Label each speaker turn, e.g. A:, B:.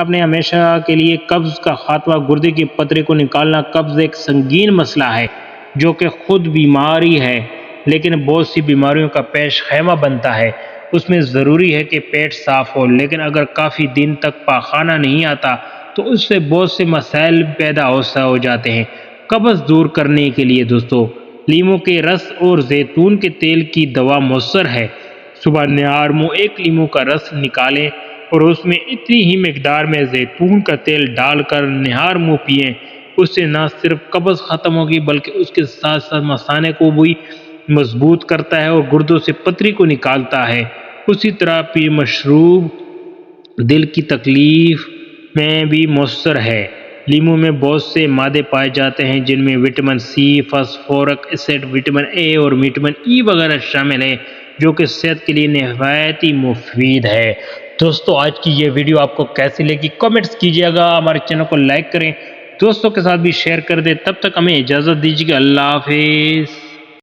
A: اپنے ہمیشہ کے لیے قبض کا خاتمہ۔ گردے کے پترے کو نکالنا قبض ایک سنگین مسئلہ ہے جو کہ خود بیماری ہے، لیکن بہت سی بیماریوں کا پیش خیمہ بنتا ہے۔ اس میں ضروری ہے کہ پیٹ صاف ہو، لیکن اگر کافی دن تک پاخانہ نہیں آتا تو اس سے بہت سے مسائل پیدا ہو جاتے ہیں۔ قبض دور کرنے کے لیے دوستو لیموں کے رس اور زیتون کے تیل کی دوا مؤثر ہے۔ صبح نہار منہ ایک لیموں کا رس نکالیں اور اس میں اتنی ہی مقدار میں زیتون کا تیل ڈال کر نہار منہ پئیں۔ اس سے نہ صرف قبض ختم ہوگی بلکہ اس کے ساتھ ساتھ مثانے کو بھی مضبوط کرتا ہے اور گردوں سے پتری کو نکالتا ہے۔ اسی طرح پیر مشروب دل کی تکلیف میں بھی مؤثر ہے۔ لیموں میں بہت سے مادے پائے جاتے ہیں جن میں vitamin C, phosphoric acid, vitamin A اور وٹامن ای وغیرہ شامل ہیں، جو کہ صحت کے لیے نہایت ہی مفید ہے۔ دوستو آج کی یہ ویڈیو آپ کو کیسی لگی کمنٹس کیجیے گا، ہمارے چینل کو لائک کریں، دوستوں کے ساتھ بھی شیئر کر دیں۔ تب تک ہمیں اجازت دیجیے، اللہ حافظ۔